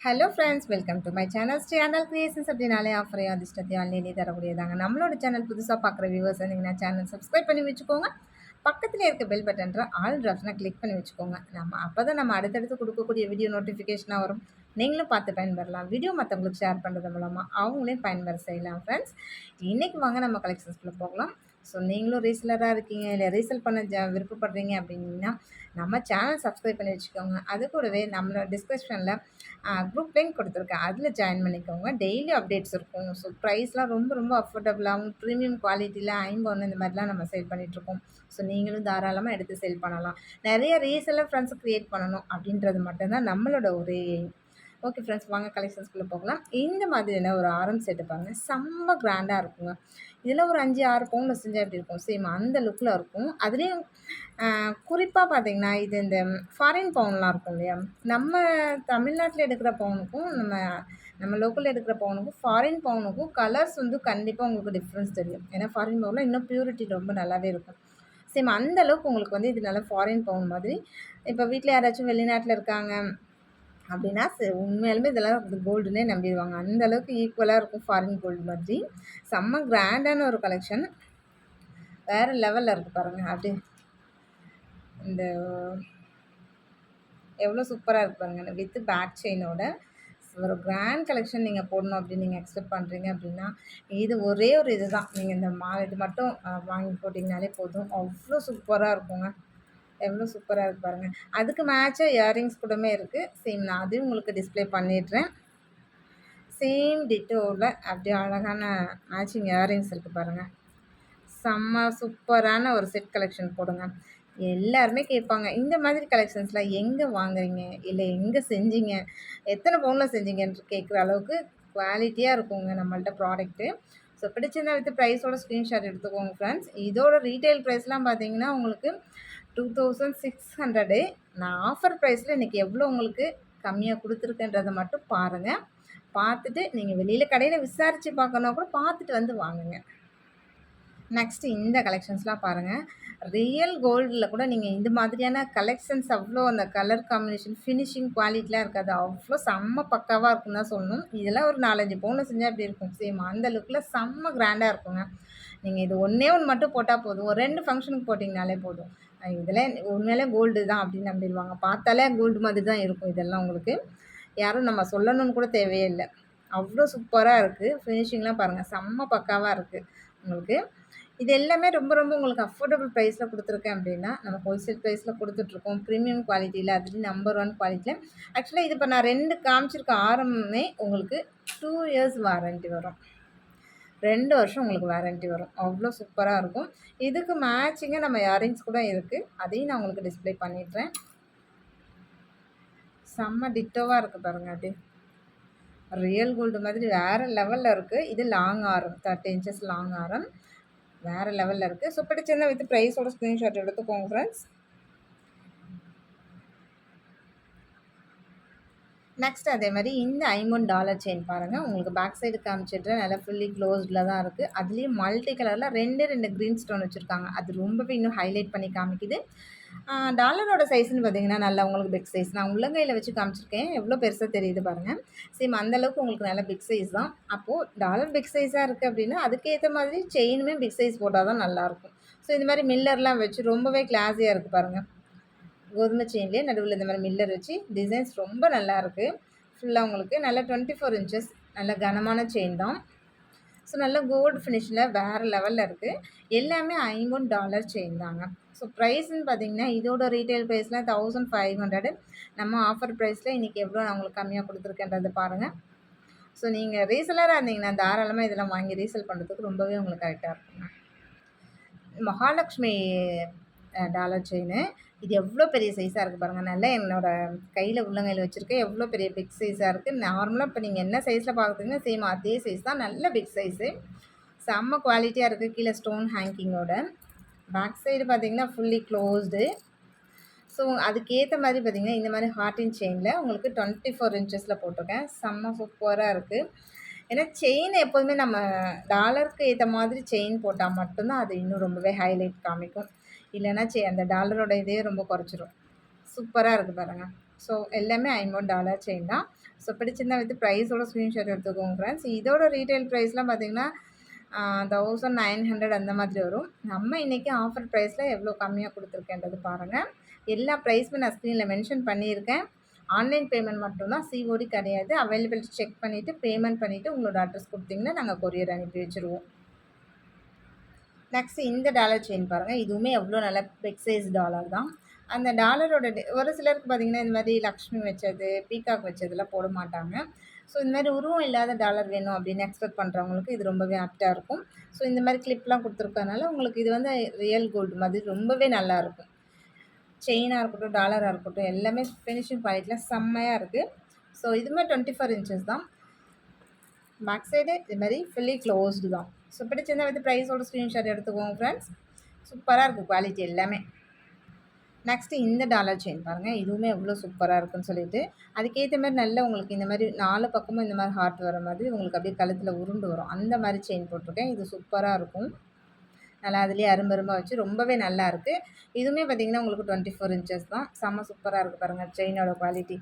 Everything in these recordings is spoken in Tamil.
Hello friends, welcome to my channel creations. அப்படின்னாலே ஆஃபரையும் அதிர்ஷ்டத்தையும் அள்ளி தரக்கூடியதாங்க. நம்மளோட சேனல் புதுசாக பார்க்குற வியூவர்ஸ் இருந்தீங்கன்னா சேனல் சப்ஸ்கிரைப் பண்ணி வச்சுக்கோங்க. பக்கத்தில் இருக்க பெல் பட்டன்ற ஆல் ட்ராப்ஸ்னா கிளிக் பண்ணி வச்சுக்கோங்க. அப்போ தான் நம்ம அடுத்தடுத்து கொடுக்கக்கூடிய வீடியோ நோட்டிஃபிகேஷனாக வரும். நீங்களும் பார்த்து பயன்பெறலாம். வீடியோ மற்றவங்களுக்கு ஷேர் பண்ணுறது மூலமாக அவங்களே பயன்பெற செய்யலாம். ஃப்ரெண்ட்ஸ், இன்றைக்கி வாங்க நம்ம கலெக்ஷன்ஸ்குள்ளே போகலாம். ஸோ நீங்களும் ரீசெலராக இருக்கீங்க, இல்லை ரீசெல் பண்ண விருப்பப்படுறீங்க அப்படின்னா நம்ம சேனல் சப்ஸ்கிரைப் பண்ணி வச்சுக்கோங்க. அது கூடவே நம்மளோட டிஸ்கிரிப்ஷனில் குரூப் லிங்க் கொடுத்துருக்கேன், அதில் ஜாயின் பண்ணிக்கோங்க. டெய்லி அப்டேட்ஸ் இருக்கும். ஸோ ப்ரைஸ்லாம் ரொம்ப ரொம்ப அஃபோர்டபுளாகவும் ப்ரீமியம் குவாலிட்டியில் 51 இந்த மாதிரிலாம் நம்ம சேல் பண்ணிகிட்ருக்கோம். ஸோ நீங்களும் தாராளமாக எடுத்து சேல் பண்ணலாம். நிறைய ரீசெல்லர் ஃப்ரெண்ட்ஸ் க்ரியேட் பண்ணணும் அப்படின்றது மட்டும்தான் நம்மளோட ஒரே எய்ம். ஓகே ஃப்ரெண்ட்ஸ், வாங்க கலெக்ஷன்ஸ்குள்ளே போகலாம். இந்த மாதிரியான ஒரு ஆரம் செட்டு பாருங்கள், செம்ம கிராண்டாக இருக்குங்க. இதில் ஒரு 5-6 பவுனில் செஞ்சால் எப்படி இருக்கும், சேம் அந்த லுக்கில் இருக்கும். அதுலேயும் குறிப்பாக பார்த்தீங்கன்னா, இது இந்த ஃபாரின் பவுன்லாம் இருக்கும் இல்லையா, நம்ம தமிழ்நாட்டில் எடுக்கிற பவுனுக்கும் நம்ம லோக்கலில் எடுக்கிற பவுனுக்கும் ஃபாரின் பவுனுக்கும் கலர்ஸ் வந்து கண்டிப்பாக உங்களுக்கு டிஃப்ரென்ஸ் தெரியும். ஏன்னா ஃபாரின் பவுனில் இன்னும் பியூரிட்டி ரொம்ப நல்லாவே இருக்கும். சேம் அந்த அளவுக்கு உங்களுக்கு வந்து இது நல்லா ஃபாரின் பவுன் மாதிரி. இப்போ வீட்டில் யாராச்சும் வெளிநாட்டில் இருக்காங்க அப்படின்னா உண்மையாலுமே இதெல்லாம் கோல்டுன்னே நம்பிடுவாங்க. அந்த அளவுக்கு ஈக்குவலாக இருக்கும் ஃபாரின் கோல்டு மாதிரி. செம்ம கிராண்டான ஒரு கலெக்ஷன், வேறு லெவலில் இருக்குது பாருங்கள். அப்படி இந்த எவ்வளோ சூப்பராக இருக்குது பாருங்கள், வித் பேக் செயினோட ஒரு கிராண்ட் கலெக்ஷன் நீங்கள் போடணும் அப்படின்னு நீங்கள் எக்ஸ்பெக்ட் பண்ணுறீங்க அப்படின்னா இது ஒரே ஒரு இது தான். நீங்கள் இந்த இது மட்டும் வாங்கி போட்டிங்கனாலே போதும். அவ்வளோ சூப்பராக இருக்குங்க. எவ்வளோ சூப்பராக இருக்குது பாருங்கள். அதுக்கு மேட்சாக இயரிங்ஸ் கூடமே இருக்குது. சேம் நான் அதையும் உங்களுக்கு டிஸ்பிளே பண்ணிடுறேன். சேம் டிட்டோவில் அப்படியே அழகான மேட்சிங் இயரிங்ஸ் இருக்குது பாருங்கள். செம்ம சூப்பரான ஒரு செட் கலெக்ஷன் போடுங்க. எல்லாருமே கேட்பாங்க, இந்த மாதிரி கலெக்ஷன்ஸ்லாம் எங்கே வாங்குறீங்க, இல்லை எங்கே செஞ்சீங்க, எத்தனை பவுனில் செஞ்சீங்கன்னு கேட்குற அளவுக்கு குவாலிட்டியாக இருக்குங்க நம்மள்ட்ட ப்ராடக்ட்டு. ஸோ பிடிச்சிருந்தா வித் ப்ரைஸோட ஸ்க்ரீன்ஷாட் எடுத்துக்கோங்க ஃப்ரெண்ட்ஸ். இதோட ரீட்டைல் ப்ரைஸ்லாம் பார்த்தீங்கன்னா உங்களுக்கு 2600. நான் ஆஃபர் ப்ரைஸில் இன்றைக்கி எவ்வளோ உங்களுக்கு கம்மியாக கொடுத்துருக்கேன்றதை மட்டும் பாருங்கள். பார்த்துட்டு நீங்கள் வெளியில் கடையில் விசாரித்து பார்க்கணும் கூட பார்த்துட்டு வந்து வாங்குங்க. நெக்ஸ்ட்டு இந்த கலெக்ஷன்ஸ்லாம் பாருங்கள். ரியல் கோல்டில் கூட நீங்கள் இந்த மாதிரியான கலெக்ஷன்ஸ் அவ்வளோ அந்த கலர் காம்பினேஷன் ஃபினிஷிங் குவாலிட்டிலாம் இருக்காது. அவ்வளோ செம்ம பக்காவாக இருக்குன்னு தான் சொல்லணும். இதெல்லாம் ஒரு 4-5 பவுனில் செஞ்சால் எப்படி இருக்கும், சேம் அந்த லுக்கில் செம்ம கிராண்டாக இருக்குங்க. நீங்கள் இது ஒன்றே ஒன்று மட்டும் போட்டால் போதும், ஒரு 2 ஃபங்க்ஷனுக்கு போட்டிங்கனாலே போதும். இதெல்லாம் உண்மையிலே கோல்டு தான் அப்படின்னு நம்பிடுவாங்க. பார்த்தாலே கோல்டு மாதிரி தான் இருக்கும். இதெல்லாம் உங்களுக்கு யாரும் நம்ம சொல்லணும்னு கூட தேவையே இல்லை. அவ்வளோ சூப்பராக இருக்குது. ஃபினிஷிங்லாம் பாருங்கள், செம்ம பக்காவாக இருக்குது உங்களுக்கு. இது எல்லாமே ரொம்ப ரொம்ப உங்களுக்கு அஃபோர்டபுள் ப்ரைஸில் கொடுத்துருக்கேன் அப்படின்னா நம்ம ஹோல்சேல் ப்ரைஸில் கொடுத்துட்ருக்கோம். ப்ரீமியம் குவாலிட்டியில், அதுலேயும் நம்பர் 1 குவாலிட்டியில். ஆக்சுவலாக இது இப்போ நான் 2 காமிச்சிருக்க ஆரம்பமே உங்களுக்கு 2 இயர்ஸ் வாரண்ட்டி வரும். 2 வருஷம் உங்களுக்கு வாரண்ட்டி வரும். அவ்வளோ சூப்பராக இருக்கும். இதுக்கு மேட்சிங்காக நம்ம இயரிங்ஸ் கூட இருக்குது, அதையும் நான் உங்களுக்கு டிஸ்பிளே பண்ணிடுறேன். செம்ம டிட்டோவாக இருக்குது பாருங்கள். அப்படி ரியல் கோல்டு மாதிரி வேறு லெவலில் இருக்குது. இது லாங் ஆரம், 30 இன்ச்சஸ் லாங் ஆரம், வேறு லெவலில் இருக்குது. ஸோ பிடிச்சிருந்தா வித் ப்ரைஸோட ஸ்க்ரீன்ஷாட் எடுத்துக்கோங்க ஃப்ரெண்ட்ஸ். நெக்ஸ்ட் அதே மாதிரி இந்த $50 செயின் பாருங்கள். உங்களுக்கு பேக் சைடு காமிச்சிட்றேன். நல்லா ஃபுல்லி க்ளோஸ்டில் தான் இருக்குது. அதுலேயும் மல்டி கலரில் 2 க்ரீன் ஸ்டோன் வச்சுருக்காங்க. அது ரொம்பவே இன்னும் ஹைலைட் பண்ணி காமிக்குது. டாலரோட சைஸ்ன்னு பார்த்தீங்கன்னா நல்லா உங்களுக்கு பிக் சைஸ். நான் உள்ளங்கையில் வச்சு காமிச்சிருக்கேன், எவ்வளோ பெருசாக தெரியுது பாருங்கள். சேம் அந்தளவுக்கு உங்களுக்கு நல்ல பிக் சைஸ் தான். அப்போது டாலர் பிக் சைஸாக இருக்குது அப்படின்னா அதுக்கேற்ற மாதிரி செயினுமே பிக் சைஸ் போட்டால் தான் நல்லாயிருக்கும். ஸோ இந்த மாதிரி மில்லர்லாம் வச்சு ரொம்பவே கிளாஸியாக இருக்குது பாருங்கள். கோதுமை செயின்லேயே நடுவில் இந்த மாதிரி மில்லர் வச்சு டிசைன்ஸ் ரொம்ப நல்லாயிருக்கு. ஃபுல்லாக உங்களுக்கு நல்ல 24 இன்ச்சஸ் நல்ல கனமான செயின் தான். ஸோ நல்ல கோல்டு ஃபினிஷில் வேறு லெவலில் இருக்குது. எல்லாமே $50 செயின் தாங்க. ஸோ ப்ரைஸ்ன்னு பார்த்தீங்கன்னா இதோட ரீட்டைல் ப்ரைஸில் 1500. நம்ம ஆஃபர் ப்ரைஸில் இன்றைக்கி எவ்வளோ நான் உங்களுக்கு கம்மியாக கொடுத்துருக்கேன்றது பாருங்கள். ஸோ நீங்கள் ரீசெலராக இருந்தீங்கன்னா தாராளமாக இதெல்லாம் வாங்கி ரீசெல் பண்ணுறதுக்கு ரொம்பவே உங்களுக்கு கரெக்டாக இருக்குங்க. மகாலட்சுமி டாலர் செயின், இது எவ்வளோ பெரிய சைஸாக இருக்குது பாருங்கள். நல்லா என்னோடய கையில் உள்ளங்கையில் வச்சுருக்கேன், எவ்வளோ பெரிய பிக் சைஸாக இருக்குது. நார்மலாக இப்போ நீங்கள் என்ன சைஸில் பார்க்குறீங்க சேம் அதே சைஸ் தான், நல்ல பிக் சைஸு, செம்ம குவாலிட்டியாக இருக்குது. கீழே ஸ்டோன் ஹேங்கிங்கோட. பேக் சைடு பார்த்திங்கன்னா ஃபுல்லி க்ளோஸ்டு. ஸோ அதுக்கேற்ற மாதிரி பார்த்திங்கன்னா இந்த மாதிரி ஹார்டின் செயினில் உங்களுக்கு 24 இன்ச்சஸில் போட்டிருக்கேன். செம்ம சூப்பராக இருக்குது. ஏன்னா செயின் எப்போதுமே நம்ம டாலருக்கு ஏற்ற மாதிரி செயின் போட்டால் மட்டும்தான் அது இன்னும் ரொம்பவே ஹைலைட் காமிக்கும். இல்லைன்னா அந்த டாலரோட இதே ரொம்ப குறைச்சிரும். சூப்பராக இருக்குது பாருங்கள். ஸோ எல்லாமே $50 செயின் தான். ஸோ பிடிச்சிருந்தா வித் ப்ரைஸோட ஸ்க்ரீன்ஷாட் எடுத்துக்கோங்க ஃப்ரெண்ட்ஸ். இதோட ரீட்டெயில் ப்ரைஸ்லாம் பார்த்தீங்கன்னா 1900 அந்த மாதிரி வரும். நம்ம இன்றைக்கி ஆஃபர் ப்ரைஸில் எவ்வளோ கம்மியாக கொடுத்துருக்கேன்றது பாருங்கள். எல்லா ப்ரைஸுமே நான் ஸ்க்ரீனில் மென்ஷன் பண்ணியிருக்கேன். ஆன்லைன் பேமெண்ட் மட்டும்தான், சிஓடி கிடையாது. அவைலபிலிட்டி செக் பண்ணிவிட்டு பேமெண்ட் பண்ணிவிட்டு உங்களோட அட்ரஸ் கொடுத்தீங்கன்னா நாங்கள் கொரியர் அனுப்பி வச்சுருவோம். நெக்ஸ்ட் இந்த டாலர் செயின் பாருங்கள். இதுவுமே எவ்வளோ நல்ல பிக் சைஸ் டாலர் தான். அந்த டாலரோட ஒரு சிலருக்கு பார்த்திங்கன்னா இந்த மாதிரி லக்ஷ்மி வச்சது, பீகாக் வச்சதெல்லாம் போட மாட்டாங்க. ஸோ இந்த மாதிரி உருவம் இல்லாத டாலர் வேணும் அப்படின்னு எக்ஸ்பெக்ட் பண்ணுறவங்களுக்கு இது ரொம்பவே ஆப்டாக இருக்கும். ஸோ இந்த மாதிரி கிளிப்லாம் கொடுத்துருக்கறனால உங்களுக்கு இது வந்து ரியல் கோல்டு மாதிரி ரொம்பவே நல்லாயிருக்கும். செயினாக இருக்கட்டும், டாலராக இருக்கட்டும், எல்லாமே ஃபினிஷிங் குவாலிட்டியில் செம்மையாக இருக்குது. ஸோ இதுவுமே 24 இன்ச்சஸ் தான். பேக் சைடு இது மாதிரி ஃபுல்லி க்ளோஸ்டு தான். ஸோ பிடிச்சிருந்தா வந்து ப்ரைஸோட ஸ்க்ரீன்ஷாட் எடுத்துக்கோங்க ஃப்ரெண்ட்ஸ். சூப்பராக இருக்குது குவாலிட்டி எல்லாமே. நெக்ஸ்ட்டு இந்த டாலர் செயின் பாருங்கள். இதுவுமே எவ்வளோ சூப்பராக இருக்குன்னு சொல்லிட்டு அதுக்கேற்ற மாதிரி நல்லா உங்களுக்கு இந்த மாதிரி 4 பக்கமும் இந்த மாதிரி ஹார்ட் வர மாதிரி உங்களுக்கு அப்படியே கழுத்தில் உருண்டு வரும். அந்த மாதிரி செயின் போட்டிருக்கேன். இது சூப்பராக இருக்கும். நல்லா அதுலேயே அரும்பரும்பாக வச்சு ரொம்பவே நல்லா இருக்குது. இதுவுமே பார்த்திங்கன்னா உங்களுக்கு 24 இன்ச்சஸ் தான். செம்ம சூப்பராக இருக்குது பாருங்கள் செயினோட குவாலிட்டி.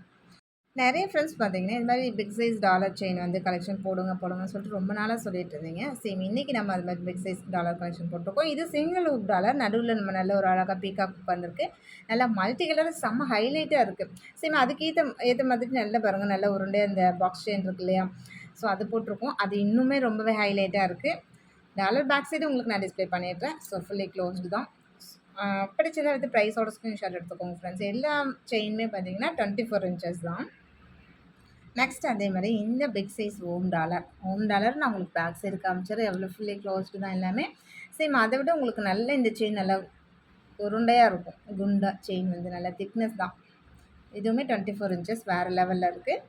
நிறைய ஃப்ரெண்ட்ஸ் பார்த்தீங்கன்னா இது மாதிரி பிக் சைஸ் டாலர் செயின் வந்து கலெக்ஷன் போடுங்கன்னு சொல்லிட்டு ரொம்ப நாளாக சொல்லிட்டு இருந்தீங்க. சேம் இன்றைக்கி நம்ம அது மாதிரி பிக் சைஸ் டாலர் கலெக்ஷன் போட்டிருக்கோம். இது சிங்கிள் ஹூக் டாலர். நடுவில் நம்ம நல்ல ஒரு அழகாக பீகாக் உட்காந்துருக்கு. நல்லா மல்டி கலர் செம்ம ஹைலைட்டாக இருக்குது. சேம் அதுக்கு ஏற்ற மாதிரி நல்ல பாருங்கள், நல்ல உருண்டை அந்த பாக்ஸ் செயின் இருக்கு இல்லையா, ஸோ அது போட்டிருக்கோம். அது இன்னுமே ரொம்பவே ஹைலைட்டாக இருக்குது. டாலர் பேக் சைடு உங்களுக்கு நான் டிஸ்பிளே பண்ணிடுறேன். ஸோ ஃபுல்லி க்ளோஸ்டு தான். பிடிச்சதை வந்து ப்ரைஸோட ஸ்க்ரீன்ஷாட் எடுத்துக்கோங்க ஃப்ரெண்ட்ஸ். எல்லா செயினுமே பார்த்தீங்கன்னா 24 இன்ச்சஸ் தான். நெக்ஸ்ட் அதே மாதிரி இந்த பிக் சைஸ் ஓம் டாலர் நான் உங்களுக்கு பேக் சைடு காமிச்சிடுறேன். எவ்வளோ ஃபுல்லி க்ளோஸ்டு தான் எல்லாமே. சேம் அதை விட உங்களுக்கு நல்ல இந்த செயின் நல்லா உருண்டையாக இருக்கும். குண்டா செயின் வந்து நல்ல திக்னஸ் தான். இதுவுமே 24 இன்ச்சஸ் வேறு லெவலில் இருக்குது.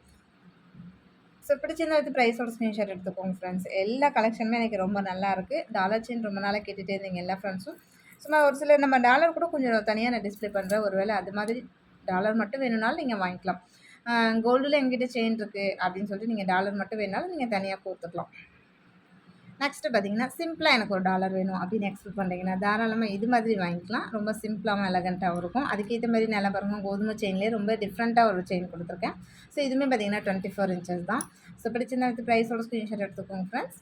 ஸோ பிடிச்சிருந்தா வந்து ப்ரைஸோட ஸ்க்ரீன்ஷாட் எடுத்துக்கோங்க ஃப்ரெண்ட்ஸ். எல்லா கலெக்ஷனுமே எனக்கு ரொம்ப நல்லா இருக்குது. டாலர் செயின் ரொம்ப நாளாக கேட்டுகிட்டே இருந்தீங்க எல்லா ஃப்ரெண்ட்ஸும். சும்மா ஒரு சில நம்ம டாலர் கூட கொஞ்சம் தனியாக நான் டிஸ்பிளே பண்ணுறேன். ஒருவேளை அது மாதிரி டாலர் மட்டும் வேணும்னாலும் நீங்கள் வாங்கிக்கலாம். கோல்டில் எங்கிட்ட செயின் இருக்குது அப்படின்னு சொல்லிட்டு நீங்கள் டாலர் மட்டும் வேணாலும் நீங்கள் தனியாக கொடுத்துக்கலாம். நெக்ஸ்ட்டு பார்த்தீங்கன்னா சிம்பிளாக எனக்கு ஒரு டாலர் வேணும் அப்படின்னு எக்ஸ்பெக்ட் பண்ணுறீங்கன்னா தாராளமாக இது மாதிரி வாங்கிக்கலாம். ரொம்ப சிம்பிளாகவும் எலகண்ட்டாகவும் இருக்கும். அதுக்கேற்ற மாதிரி நல்லா பாருங்கள், கோதுமை செயின்லேயே ரொம்ப டிஃப்ரெண்ட்டாக ஒரு செயின் கொடுத்துருக்கேன். ஸோ இதுவுமே பார்த்தீங்கன்னா 24 இன்ச்சஸ் தான். ஸோ பிடிச்சிருந்தா வித் ப்ரைஸோட ஸ்க்ரீன்ஷாட் எடுத்துக்கோங்க ஃப்ரெண்ட்ஸ்.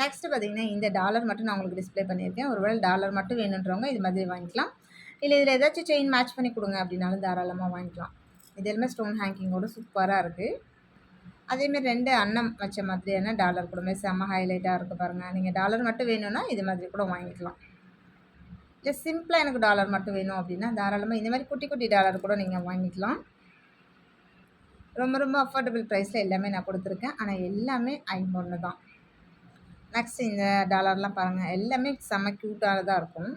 நெக்ஸ்ட்டு பார்த்தீங்கன்னா இந்த டாலர் மட்டும் நான் உங்களுக்கு டிஸ்பிளே பண்ணியிருக்கேன். ஒருவேளை டாலர் மட்டும் வேணுன்றவங்க இது மாதிரி வாங்கிக்கலாம். இல்லை இதில் ஏதாச்சும் செயின் மேட்ச் பண்ணி கொடுங்க அப்படின்னாலும் தாராளமாக வாங்கிக்கலாம். இது எல்லாமே ஸ்டோன் ஹேங்கிங்கோட சூப்பராக இருக்குது. அதேமாரி 2 அன்னம் வச்ச மாதிரியான டாலர் கூடமே செம்ம ஹைலைட்டாக இருக்குது பாருங்கள். நீங்கள் டாலர் மட்டும் வேணும்னா இது மாதிரி கூட வாங்கிக்கலாம். இல்லை சிம்பிளாக எனக்கு டாலர் மட்டும் வேணும் அப்படின்னா தாராளமாக இந்த மாதிரி குட்டி குட்டி டாலர் கூட நீங்கள் வாங்கிக்கலாம். ரொம்ப ரொம்ப அஃபோர்டபுள் ப்ரைஸில் எல்லாமே நான் கொடுத்துருக்கேன். ஆனால் எல்லாமே 51 தான். நெக்ஸ்ட் இந்த டாலர்லாம் பாருங்கள், எல்லாமே செம்ம க்யூட்டாக தான் இருக்கும்.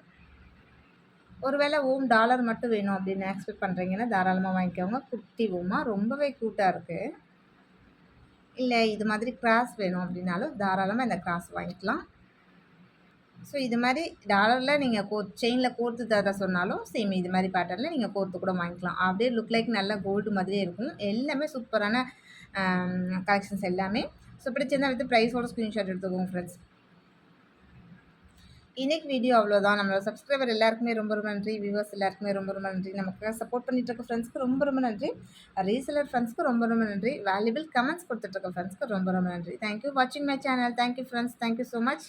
ஒருவேளை ஓம் டாலர் மட்டும் வேணும் அப்படின்னு எக்ஸ்பெக்ட் பண்ணுறீங்கன்னா தாராளமாக வாங்கிக்கோங்க. குட்டி ஓமாக ரொம்பவே க்யூட்டாக இருக்குது. இல்லை இது மாதிரி கிராஸ் வேணும் அப்படின்னாலும் தாராளமாக இந்த கிராஸ் வாங்கிக்கலாம். ஸோ இது மாதிரி டாலரில் நீங்கள் செயினில் கோர்த்து தர சொன்னாலும் சேம் இது மாதிரி பேட்டர்னில் நீங்கள் கோர்த்து கூட வாங்கிக்கலாம். அப்படியே லுக் லைக் நல்லா கோல்டு மாதிரியே இருக்கும். எல்லாமே சூப்பரான கலெக்ஷன்ஸ் எல்லாமே. ஸோ பிடிச்சிருந்தா வித் ப்ரைஸோட ஸ்க்ரீன்ஷாட் எடுத்துக்கோங்க ஃப்ரெண்ட்ஸ். இன்றைக்கி வீடியோ அவ்வளோதான். நம்மளோட சப்ஸ்கிரைபர் எல்லாருக்குமே ரொம்ப ரொம்ப நன்றி. வியூவர்ஸ் எல்லாருக்குமே ரொம்ப ரொம்ப நன்றி. நமக்கு சப்போர்ட் பண்ணிட்டு இருக்க ஃப்ரெண்ட்ஸ்க்கு ரொம்ப ரொம்ப நன்றி. ரீசெலர் ஃப்ரெண்ட்ஸ்க்கு ரொம்ப ரொம்ப நன்றி. வேல்யூபிள் கமெண்ட்ஸ் கொடுத்துட்ருக்க ஃப்ரெண்ட்ஸ்க்கு ரொம்ப ரொம்ப நன்றி. தேங்க்யூ வாட்சிங் my channel. Thank you friends. Thank you so much.